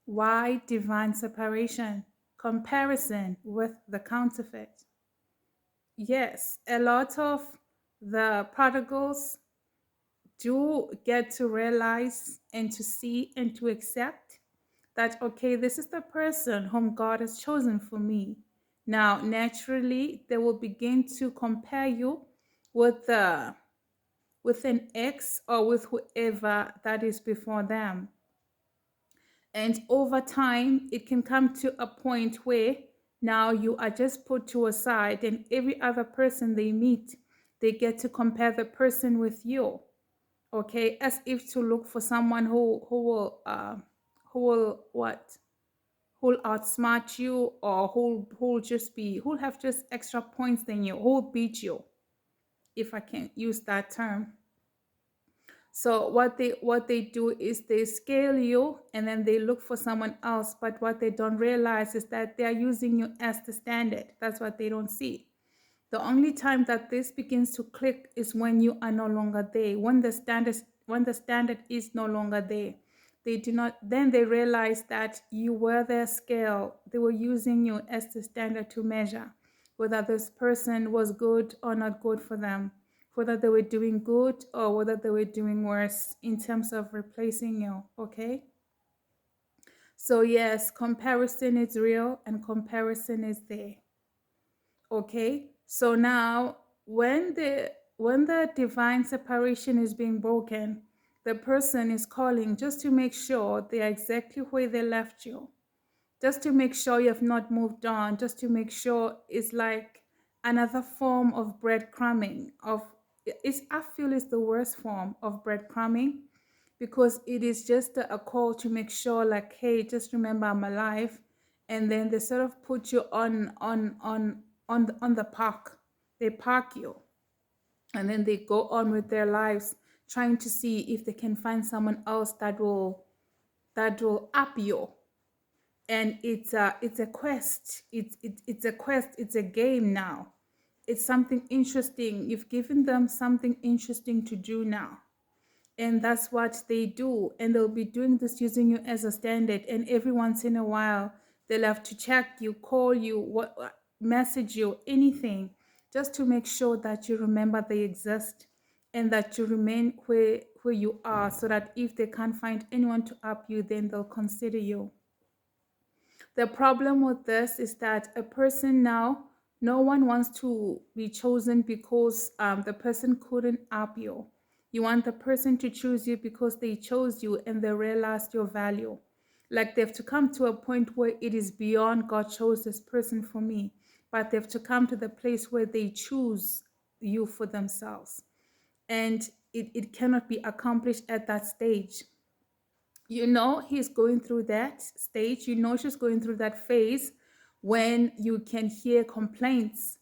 Why divine separation? Comparison with the counterfeit. Yes, a lot of the prodigals do get to realize and to see and to accept that, okay, this is the person whom God has chosen for me. Now, naturally, they will begin to compare you with with an ex or with whoever that is before them. And over time, it can come to a point where now you are just put to a side, and every other person they meet, they get to compare the person with you. Okay, as if to look for someone who will what who'll outsmart you, or who'll just be who'll have just extra points than you, who'll beat you, if I can use that term. So what they do is they scale you and then they look for someone else. But what they don't realize is that they are using you as the standard. That's what they don't see. The only time that this begins to click is when you are no longer there. When the standard is no longer there. They do not then they realize that you were their scale. They were using you as the standard to measure whether this person was good or not good for them, whether they were doing good or whether they were doing worse in terms of replacing you. Okay? So yes, comparison is real and comparison is there. Okay, so now when the divine separation is being broken, the person is calling just to make sure they are exactly where they left you, just to make sure you have not moved on, just to make sure it's like another form of breadcrumbing. I feel it's the worst form of breadcrumbing, because it is just a call to make sure, like, hey, just remember I'm alive. And then they sort of put you on the park. They park you, and then they go on with their lives, trying to see if they can find someone else that will up you. And it's a quest. It's a quest. It's a game now. It's something interesting. You've given them something interesting to do now, and that's what they do. And they'll be doing this using you as a standard. And every once in a while, they'll have to check you, call you, message you, anything, just to make sure that you remember they exist and that you remain where you are, so that if they can't find anyone to up you, then they'll consider you. The problem with this is that a person now, no one wants to be chosen because the person couldn't up you. You want the person to choose you because they chose you and they realized your value. Like, they have to come to a point where it is beyond God chose this person for me, but they have to come to the place where they choose you for themselves. And it cannot be accomplished at that stage. He's going through that stage. She's going through that phase when you can hear complaints,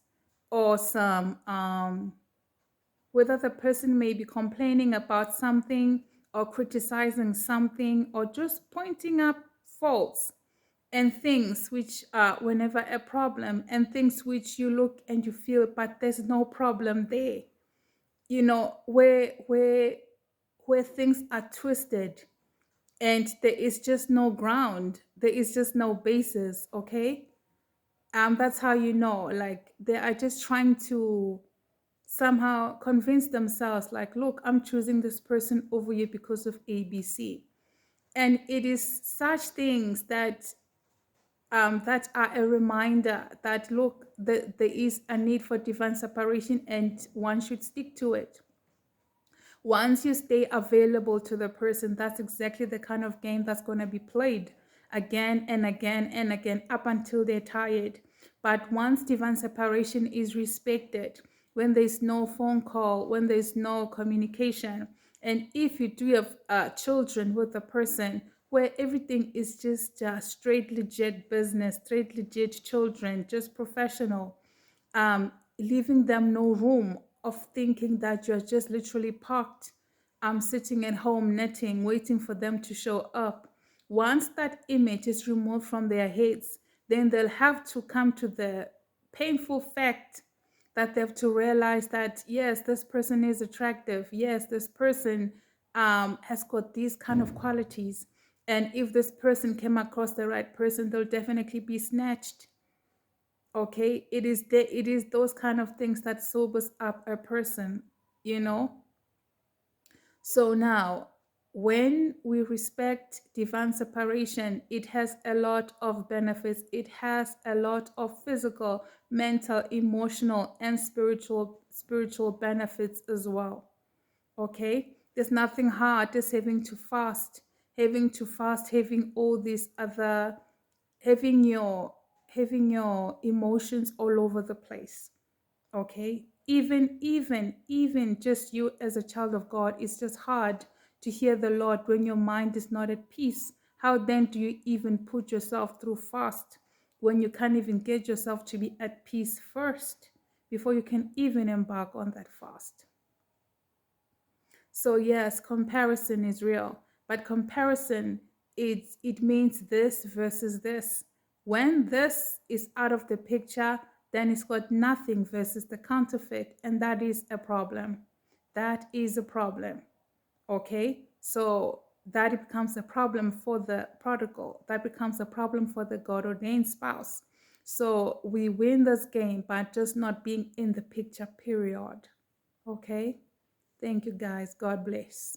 or some whether the person may be complaining about something, or criticizing something, or just pointing up faults and things which are whenever a problem, and things which you look and you feel, but there's no problem there. Where things are twisted, and there is just no ground, there is just no basis. Okay, that's how like, they are just trying to somehow convince themselves, like, look, I'm choosing this person over you because of ABC. And it is such things that are a reminder that, look, there is a need for divine separation, and one should stick to it. Once you stay available to the person, that's exactly the kind of game that's going to be played again and again and again, up until they're tired. But once divine separation is respected, when there's no phone call, when there's no communication, and if you do have children with a person, where everything is just straight legit business, straight legit children, just professional, leaving them no room of thinking that you're just literally parked, sitting at home knitting, waiting for them to show up. Once that image is removed from their heads, then they'll have to come to the painful fact that they have to realize that, yes, this person is attractive. Yes, this person has got these kind of qualities. And if this person came across the right person, they'll definitely be snatched. Okay, it is those kind of things that sobers up a person, you know. So now, when we respect divine separation, it has a lot of benefits. It has a lot of physical, mental, emotional, and spiritual benefits as well. Okay? There's nothing hard as having to fast, having all these other, having your having your emotions all over the place. Okay, even just you as a child of God, it's just hard to hear the Lord when your mind is not at peace. How then do you even put yourself through fast when you can't even get yourself to be at peace first before you can even embark on that fast? So yes, comparison is real, but comparison, it means this versus this. When this is out of the picture, then it's got nothing versus the counterfeit, and that is a problem. That is a problem. Okay? So that becomes a problem for the prodigal. That becomes a problem for the God ordained spouse. So we win this game by just not being in the picture, period. Okay? Thank you, guys. God bless.